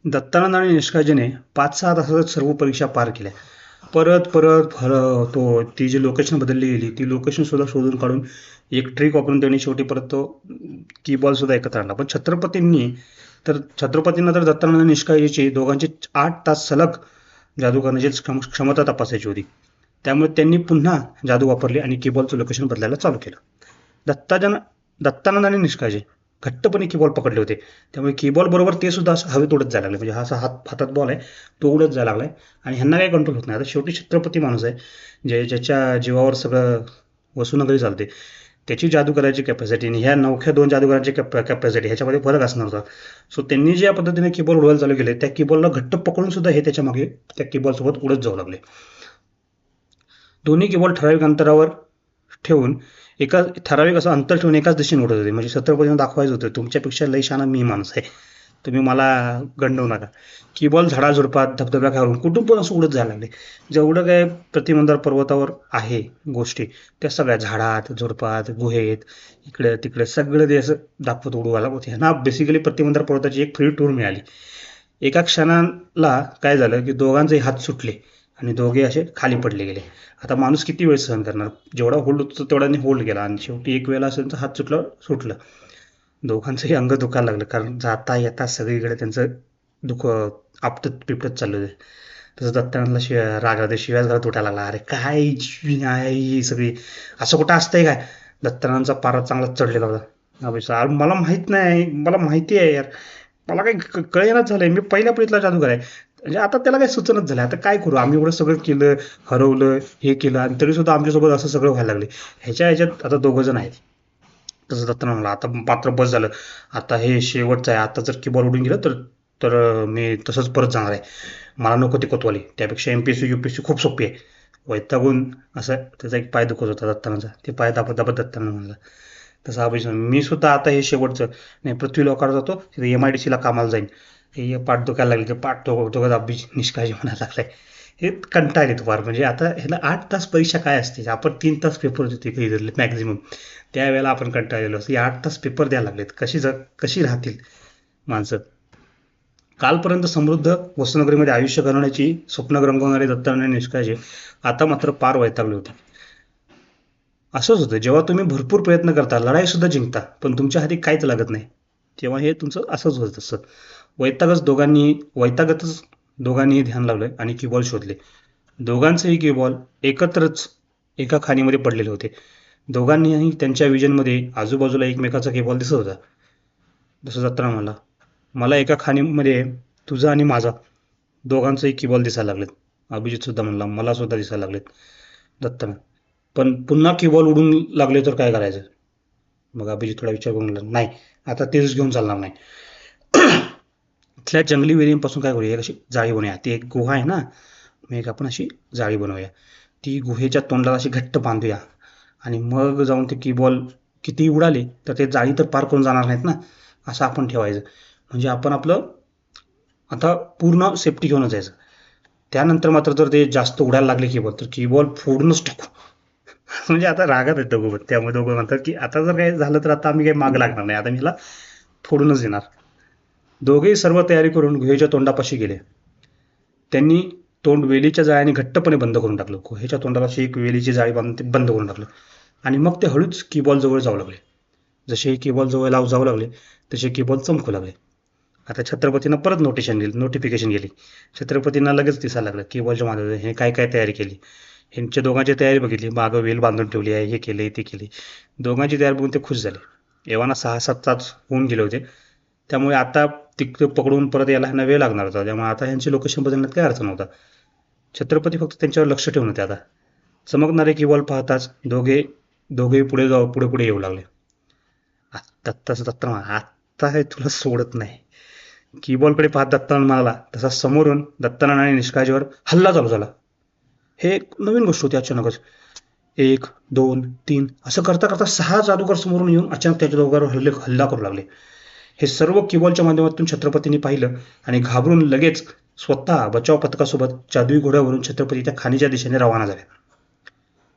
दत्तानंद आणि निष्काळजीने 5-6 तासात सर्व परीक्षा पार केल्या. परत परत तो ती जी लोकेशन बदलली गेली ती लोकेशन सुद्धा शोधून काढून एक ट्रिक वापरून त्यांनी शेवटी परत तो की-बॉल सुद्धा एकत्र आणला. पण छत्रपतींना तर दत्तानंद आणि निष्काळजीची दोघांची 8 तास सलग जादू करण्याची क्षमता तपासायची होती. त्यामुळे त्यांनी पुन्हा जादू वापरली आणि की-बॉलचं लोकेशन बदलायला चालू केलं. दत्तानंद आणि निष्काळजी घट्टपणे की-बॉल पकडले होते. त्यामुळे की-बॉल बरोबर ते सुद्धा असं हवेत उडत जायला लागले. म्हणजे हा असा हातात बॉल आहे, तो उडत जायला लागलाय आणि ह्यांना काही कंट्रोल होत नाही. आता शेवटी छत्रपती माणूस आहे, ज्याच्या जीवावर सगळं वसुनगरी चालते. त्याची जादू करायची कॅपॅसिटी आणि ह्या नवख्या 2 जादूगारांची कॅपॅसिटी ह्याच्यामध्ये फरक असणार होता. सो त्यांनी ज्या पद्धतीने की-बॉल उडवायला चालू केले, त्या की-बॉलला घट्ट पकडून सुद्धा हे त्याच्या मागे त्या की-बॉल सोबत उडत जाऊ लागले. दोन्ही की-बॉल ठराविक अंतरावर ठेवून ठराविक असं अंतर ठेवून एकाच दिशेने उडत होते. म्हणजे छत्रपतींना दाखवायचं होतं, तुमच्यापेक्षा लय शहाणा मी माणूस आहे, तुम्ही मला गंडवू नका. की-बॉल झाडाझुडपात, धबधब्याखालून कुठून पण असं उडत जायला लागले. जेवढं काय प्रतिमंदार पर्वतावर आहे गोष्टी, त्या सगळ्या झाडात, झुडपात, गुहेत, इकडे तिकडे सगळं ते असं दाखवत उडवायला होते. ह्यांना बेसिकली प्रतिमंदार पर्वताची एक फ्री टूर मिळाली. एका क्षणाला काय झालं की दोघांचे हात सुटले आणि दोघे असे खाली पडले गेले. आता माणूस किती वेळ सहन करणार? जेवढा होल्ड होतो तेवढ्याने होल्ड केला आणि शेवटी एक वेळेला असं त्यांचा हात सुटलं. दोघांचंही अंग दुखायला लागलं, कारण जाता येता सगळीकडे त्यांचं दुःख आपटत पिपटत चाललं होते. तसं दत्तानंदला राग आला, शिव्याच घरात उठायला लागला. अरे काय आहे ही सगळी, असं कुठं असतंय काय? दत्तानंदचा पारा चांगलाच चढलेला होता. मला माहित नाही, मला माहिती आहे यार, मला काही कळेनाच झालंय, मी पहिल्या पिढीतला जादूगार आहे. म्हणजे आता त्याला काही सुचनच झालं, आता काय करू? आम्ही एवढं सगळं केलं, हरवलं, हे केलं आणि तरी सुद्धा आमच्यासोबत असं सगळं व्हायला लागले. ह्याच्यात आता 2 जण आहेत. तसं दत्तानं म्हणला, आता मात्र बस झालं, आता हे शेवटचं आहे. आता जर की-बॉल उडून गेलं तर तर मी तसंच परत जाणार आहे. मला नको ती कोतवाली, त्यापेक्षा MPSC UPSC खूप सोपी आहे. वैतागून असं त्याचा एक पाय दुखत होता दत्तानाचा, ते पाय दाबत दाबत दत्तानं म्हणला. तसा अभिषेक, मी सुद्धा आता हे शेवटचं नाही, पृथ्वी लोकांवर जातो, तिथे MIDC ला कामाला जाईन. हे पाठ दुखायला लागली, ते पाठ दुखत निष्काळजी म्हणायला लागलाय. हे कंटाळले तू फार. म्हणजे आता ह्याला 8 तास परीक्षा काय असते? आपण 3 तास पेपर होते काही मॅक्झिमम, त्यावेळेला आपण कंटाळलेलो असतो. 8 तास पेपर द्यायला लागलेत, कशी राहतील माणसं? कालपर्यंत समृद्ध वसुनगरीमध्ये आयुष्य घडवण्याची स्वप्न रंगवणारे दत्तानंद आणि निष्काळजी आता मात्र पार वैतागले होते. असंच होतं, जेव्हा तुम्ही भरपूर प्रयत्न करता, लढाई सुद्धा जिंकता, पण तुमच्या हाती काहीच लागत नाही, तेव्हा हे तुमचं असंच होत असतं. वैतागतच दोघांनीही ध्यान लावलं आणि की-बॉल शोधले. दोघांचेही की-बॉल एकत्रच एका खाणीमध्ये पडलेले होते. दोघांनीही त्यांच्या विजनमध्ये आजूबाजूला एकमेकाचा की-बॉल दिसत होता. जसं दत्तानं म्हणला, मला एका खाणीमध्ये तुझा आणि माझा दोघांचंही की-बॉल दिसायला लागलेत. अभिजित सुद्धा म्हणला, मला सुद्धा दिसायला लागलेत. दत्तानं, पण पुन्हा की-बॉल उडून लागले तर काय करायचं? मग अभिजित थोडा विचार करून म्हणला, नाही, आता तेच घेऊन चालणार नाही. इथल्या जंगली वेलींपासून काय करूया, एक अशी जाळी बनवूया. ती एक गुहा आहे ना, मग एक आपण अशी जाळी बनवूया. ती गुहेच्या तोंडाला अशी घट्ट बांधूया आणि मग जाऊन ते की-बॉल किती उडाले तर ते जाळी तर पार करून जाणार नाहीत ना, असं आपण ठेवायचं. म्हणजे आपण आपलं आता पूर्ण सेफ्टी घेऊनच जायचं. त्यानंतर मात्र जर ते जास्त उडायला लागले की-बॉल, तर की-बॉल फोडूनच टाकू. म्हणजे आता रागात आहेत दोघं. त्यामुळे दोघं म्हणतात की आता जर काही झालं तर आता आम्ही काही माग लागणार नाही, आता मी ह्याला फोडूनच देणार. दोघेही सर्व तयारी करून गुहेच्या तोंडापाशी गेले. त्यांनी तोंड वेलीच्या जाळ्याने घट्टपणे बंद करून टाकलं. गुहेच्या तोंडाला अशी एक वेलीची जाळी बांधून ते बंद करून टाकलं आणि मग ते हळूच की-बॉल जवळ जाऊ लागले. जसे की-बॉल जवळ जाऊ लागले तसे की-बॉल चमकू लागले. आता छत्रपतींना परत नोटिफिकेशन गेली. छत्रपतींना लगेच दिसायला लागलं की-बॉलच्या मागे हे काय काय तयारी केली. ह्यांच्या दोघांची तयारी बघितली, मागं वेल बांधून ठेवली आहे, हे केले ते केले. दोघांची तयारी बघून ते खुश झाले. एव्हाना 6-7 तास होऊन गेले होते, त्यामुळे आता तिकडे पकडून परत यायला ह्यांना वेळ लागणार होता. त्यामुळे आता ह्यांची लोकेशन बदलण्यात काही अर्थ नव्हता. छत्रपती फक्त त्यांच्यावर लक्ष ठेवून होते. आता चमकणारे की-बॉल पाहताच दोघे पुढे पुढे येऊ लागले. आत्ता हे तुला सोडत नाही. की-बॉलकडे पाहत दत्तानंद म्हणाला, तसा समोरून दत्तानंद आणि निष्काळजीवर हल्ला चालू झाला. हे एक नवीन गोष्ट होती अचानकच. 1, 2, 3 असं करता करता 6 जादूगार समोरून येऊन अचानक त्याच्या दोघांवर हल्ला करू लागले. हे सर्व की-बॉलच्या माध्यमातून छत्रपतींनी पाहिलं आणि घाबरून लगेच स्वतः बचाव पथकासोबत जादुई घोड्यावरून छत्रपती त्या खाणीच्या दिशेने रवाना झाले.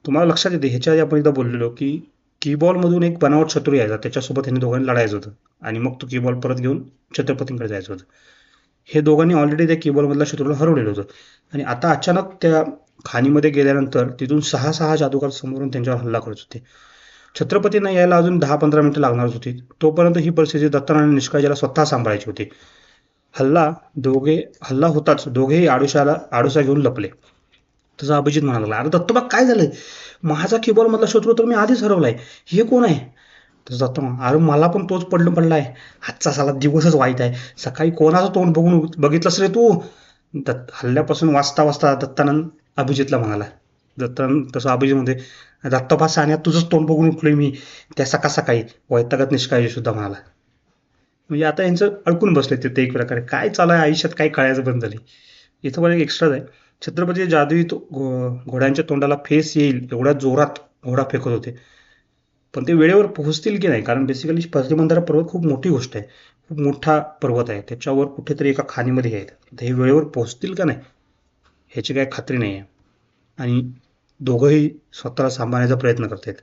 तुम्हाला लक्षात येते, ह्याच्या आधी आपण एकदा बोललेलो की की-बॉल मधून एक बनावट शत्रू यायचा, त्याच्यासोबत ह्यांनी दोघांनी लढायचं होतं आणि मग तो की-बॉल परत घेऊन छत्रपतींकडे जायचं होतं. हे दोघांनी ऑलरेडी त्या केबलमधल्या शत्रूला हरवलेलं होतं आणि आता अचानक त्या खाणीमध्ये गेल्यानंतर तिथून 6 जादूगार समोरून त्यांच्यावर हल्ला करत होते. छत्रपतींना यायला अजून 10-15 मिनिटं लागणारच होती. तोपर्यंत ही परिस्थिती दत्ताना आणि निष्काळजीला स्वतः सांभाळायची होती. हल्ला होताच दोघेही आडुसा घेऊन लपले. तसा अभिजित म्हणाला लागला, अरे दत्तोबा काय झालंय? माझा कीबोर्ड मधला शत्रू तर मी आधीच हरवलाय. हे कोण आहे? तसं दत्त म्हणाला, अरे मला पण तोच पडलाय. आजचा साला दिवसच वाईट आहे. सकाळी कोणाचं तोंड बघून बघितलंस रे तू? हल्ल्यापासून वाचता वाचता दत्तानंद अभिजितला म्हणाला. दत्तानंद तसं अभिजित मध्ये, दत्तोबा सान्यात तुझंच तोंड बघून उठलोय मी त्या सकाळी वैतागत निष्काळजी सुद्धा म्हणाला. म्हणजे आता यांचं अडकून बसले ते एक प्रकारे. काय चालू आहे आयुष्यात काय कळायचं बंद झाली. इथं पण एक एक्स्ट्राच आहे. छत्रपती जादुई घोड्यांच्या तोंडाला फेस येईल एवढ्या जोरात घोडा फेकत होते. पण ते वेळेवर पोहोचतील की नाही, कारण बेसिकली पश्चिमबंधारा पर्वत खूप मोठी गोष्ट आहे. खूप मोठा पर्वत आहे. त्याच्यावर कुठेतरी एका खाणीमध्ये आहे. तर हे वेळेवर पोहोचतील का नाही ह्याची काही खात्री नाही आहे. आणि दोघंही स्वतःला सांभाळण्याचा प्रयत्न करतात.